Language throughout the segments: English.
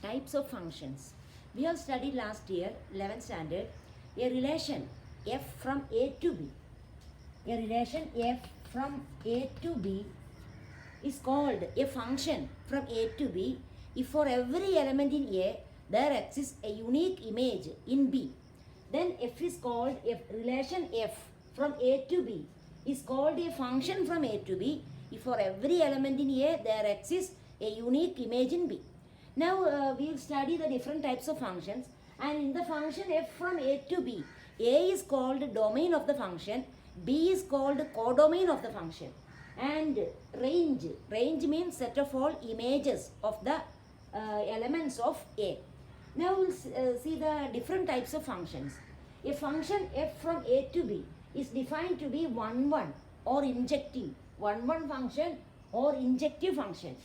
Types of functions. We have studied last year, 11th standard, a relation f from a to b. A relation f from a to b is called a function from a to b if for every element in a there exists a unique image in b. Then f is called a relation f from a to b is called a function from a to b if for every element in a there exists a unique image in b. Now we will study the different types of functions, and in the function f from a to b, a is called domain of the function, b is called codomain of the function, and range means set of all images of the elements of a. Now we will see the different types of functions. A function f from a to b is defined to be 1 or injective, 1 function or injective function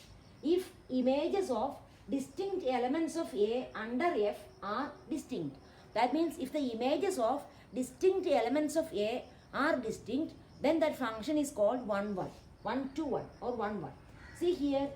if images of distinct elements of A under F are distinct. That means if the images of distinct elements of A are distinct, then that function is called 1 to 1 or 1. See here,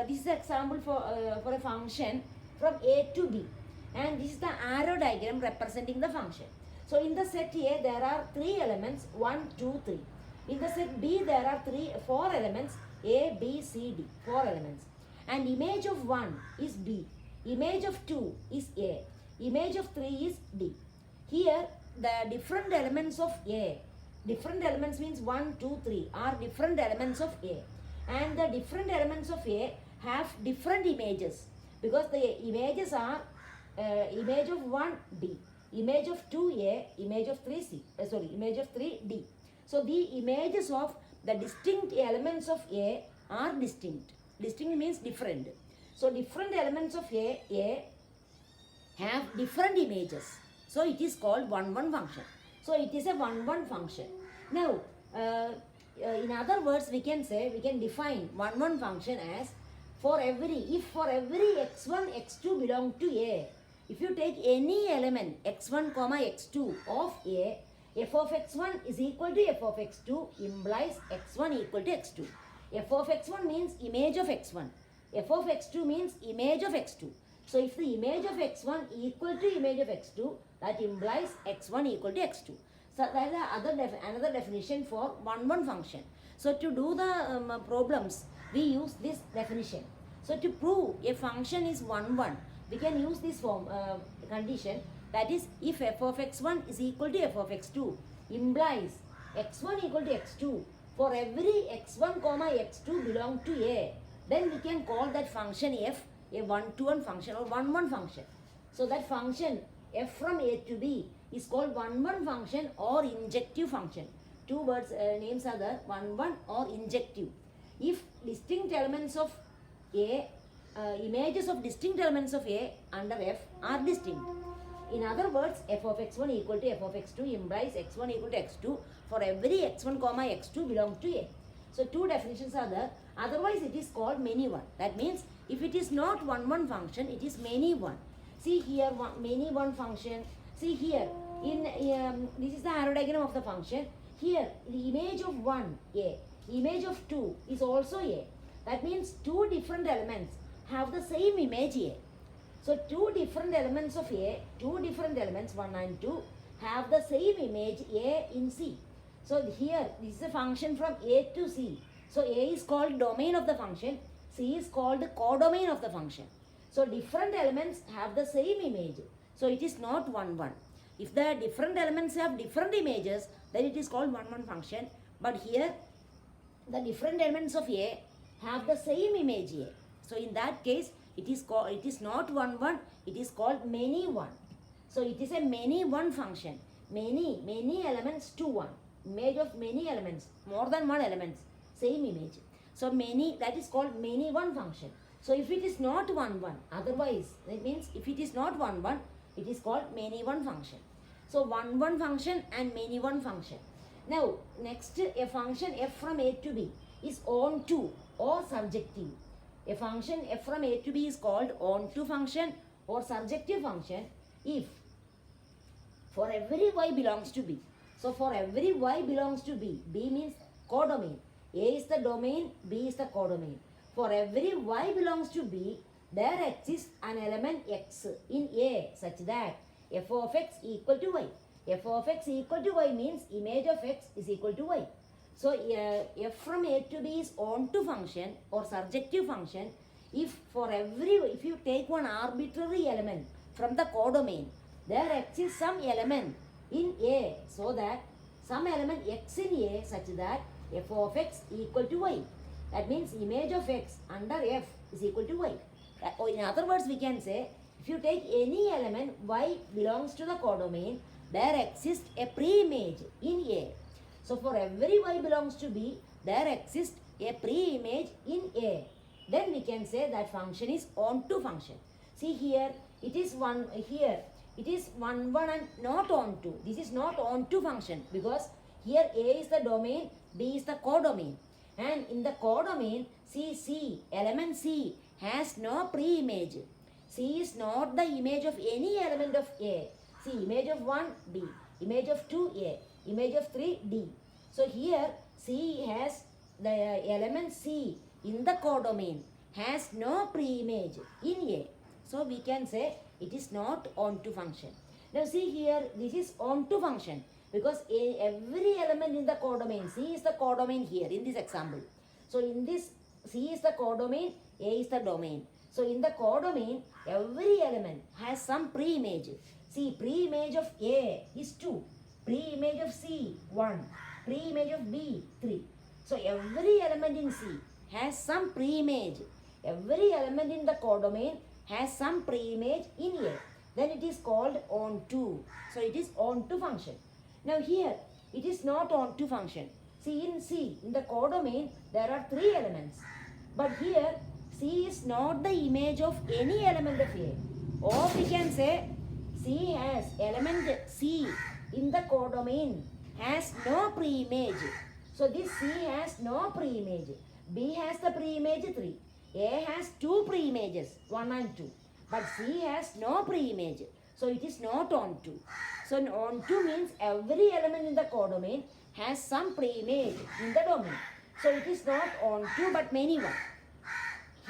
this is an example for a function from A to B, and this is the arrow diagram representing the function. So in the set A there are 3 elements 1, 2, 3. In the set B there are 4 elements A, B, C, D, 4 elements. And image of 1 is B, image of 2 is A, image of 3 is D. Here the different elements of A, different elements means 1, 2, 3 are different elements of A, and the different elements of A have different images because the images are image of 1 B, image of 2 A, image of 3 C, image of 3 D. So the images of the distinct elements of A are distinct. Distinct means different. So different elements of A have different images. So it is called 1 function. So it is a 1 function. Now, in other words, we can define 1 function as if for every x1, x2 belong to A, if you take any element x1, x2 of A, f of x1 is equal to f of x2 implies x1 equal to x2. F of x1 means image of x1. F of x2 means image of x2. So if the image of x1 equal to image of x2, that implies x1 equal to x2. So that is another definition for 1 function. So to do the problems, we use this definition. So to prove a function is 1, we can use this condition, that is if f of x1 is equal to f of x2 implies x1 equal to x2 for every x1, x2 belong to A, then we can call that function f a 1 function or 1 function. So that function f from A to B is called 1 function or injective function. Two words names are there, 1 or injective. If distinct elements of A, images of distinct elements of A under F are distinct. In other words, f of x1 equal to f of x2 implies x1 equal to x2 for every x1, x2 belongs to A. So two definitions are there. Otherwise, it is called many one. That means if it is not 1 function, it is many one. See here, many one function. See here, this is the arrow diagram of the function. Here, the image of 1 A, image of 2 is also A. That means two different elements have the same image A. So two different elements of A, 1 and 2 have the same image A in C. So here this is a function from A to C. So A is called domain of the function, C is called codomain of the function. So different elements have the same image. So it is not 1. If the different elements have different images, then it is called 1 function. But here the different elements of A have the same image A. So in that case, it is not 1, it is called many one. So it is a many one function. Many elements to 1. Image of many elements, more than 1 elements, same image. So that is called many one function. So if it is not 1, otherwise, that means if it is not 1, it is called many one function. So 1 function and many one function. Now next, a function f from A to B is onto or surjective. A function f from A to B is called onto function or surjective function if for every y belongs to B. So for every y belongs to B, B means codomain. A is the domain, B is the codomain. For every y belongs to B, there exists an element x in A such that f of x equal to y. F of x equal to y means image of x is equal to y. So f from A to B is onto function or surjective function if you take one arbitrary element from the codomain, there exists some element in A so that some element x in A such that f of x equal to y. That means image of x under f is equal to y. Or in other words, we can say if you take any element y belongs to the codomain, there exists a pre-image in A. So for every y belongs to B, there exists a pre-image in A. Then we can say that function is onto function. See here, it is one and not onto. This is not onto function because here A is the domain, B is the codomain. And in the codomain, element C has no pre-image. C is not the image of any element of A. See, image of 1, B. Image of 2, A. Image of 3, D. So here, C has the element C in the codomain has no pre-image in A. So we can say it is not onto function. Now see here, this is onto function because every element in the codomain, C is the codomain here in this example. So in this, C is the codomain, A is the domain. So in the codomain, every element has some pre-image. See, pre-image of A is 2, pre-image of C 1, pre-image of B 3. So every element in C has some pre-image. Every element in the codomain has some pre-image in A. Then it is called onto. So it is onto function. Now here, it is not onto function. See, in C, in the codomain, there are 3 elements. But here, C is not the image of any element of A. Or we can say, C has element C in the codomain has no pre-image. So this C has no pre-image. B has the pre-image 3. A has 2 pre-images, 1 and 2. But C has no pre-image. So it is not onto. So onto means every element in the codomain has some pre-image in the domain. So it is not onto but many one.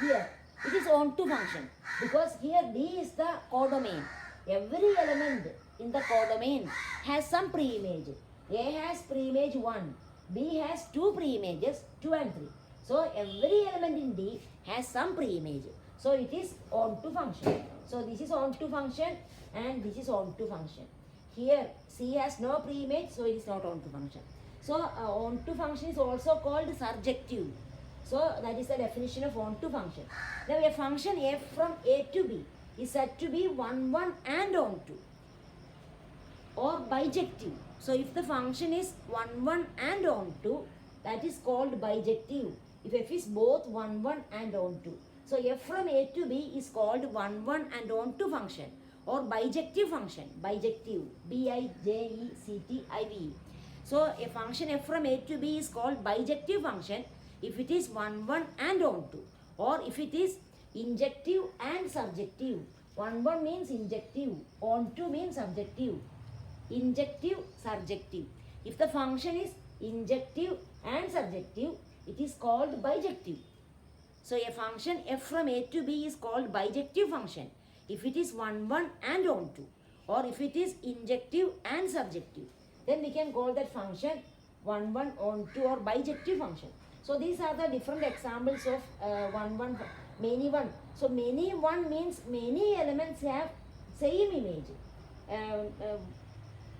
Here it is onto function because here D is the codomain. Every element in the codomain has some pre-image. A has pre-image 1. B has 2 pre-images, 2 and 3. So every element in D has some pre-image. So it is onto function. So this is onto function and this is onto function. Here C has no pre-image, so it is not onto function. So onto function is also called surjective. So that is the definition of onto function. Now a function f from A to B is said to be 1, 1 and onto or bijective. So if the function is 1, 1 and onto, that is called bijective. If f is both 1, 1 and onto. So f from A to B is called 1, 1 and onto function or bijective function. Bijective. B-I-J-E-C-T-I-V-E. So a function f from A to B is called bijective function if it is 1, 1 and onto or if it is injective and subjective. 1, 1 means injective, onto means subjective. Injective, surjective. If the function is injective and subjective, it is called bijective. So a function f from A to B is called bijective function if it is 1, 1 and onto or if it is injective and subjective. Then we can call that function 1, 1 onto or bijective function. So these are the different examples of 1, 1, many one. So many one means many elements have same image.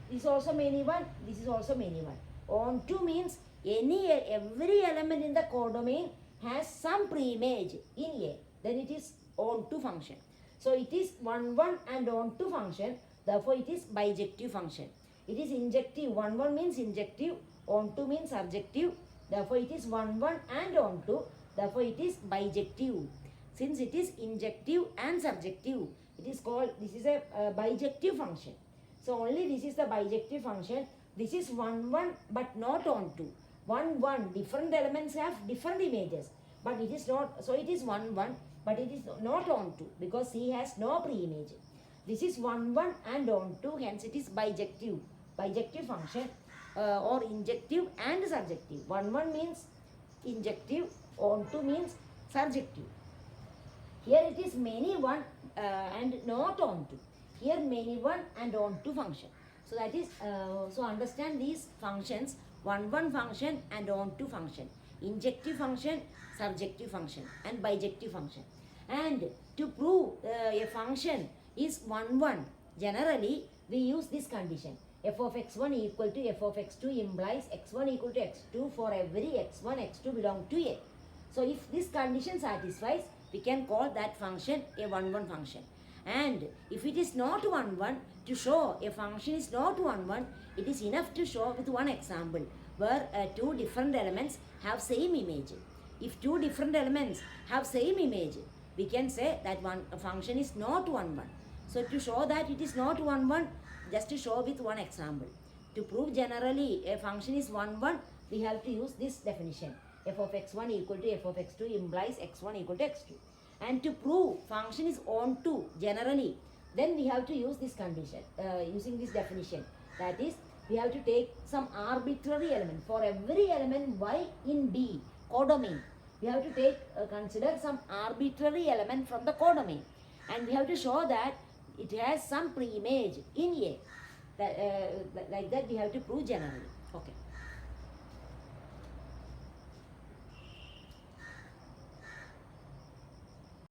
This is also many one, this is also many one. Onto means every element in the codomain has some pre-image in A. Then it is onto function. So it is 1, 1 and onto function. Therefore it is bijective function. It is injective. 1, 1 means injective. Onto means surjective. Therefore it is 1, 1 and onto. Therefore it is bijective. Since it is injective and surjective, it is called, this is a bijective function. So only this is the bijective function. This is 1, 1 but not onto. 1, 1, different elements have different images. But it is not, so it is 1, 1 but it is not onto because C has no pre-image. This is 1, 1 and onto, hence it is bijective. Bijective function or injective and surjective. 1, 1 means injective, onto means surjective. Here it is many one and not onto. Here many one and onto function. So that is, so understand these functions, one function and onto function, injective function, surjective function and bijective function. And to prove a function is one, generally we use this condition. F of x1 equal to f of x2 implies x1 equal to x2 for every x1, x2 belong to A. So if this condition satisfies, we can call that function a one function. And if it is not one, to show a function is not one, it is enough to show with one example where two different elements have same image. If two different elements have same image, we can say that one function is not one. So to show that it is not one, just to show with one example. To prove generally a function is one, we have to use this definition. F of x1 equal to f of x2 implies x1 equal to x2. And to prove function is onto generally, then we have to use this condition, using this definition. That is, we have to take some arbitrary element. For every element y in D, codomain, we have to take, consider some arbitrary element from the codomain. And we have to show that it has some preimage in A. That, like that we have to prove generally. Okay.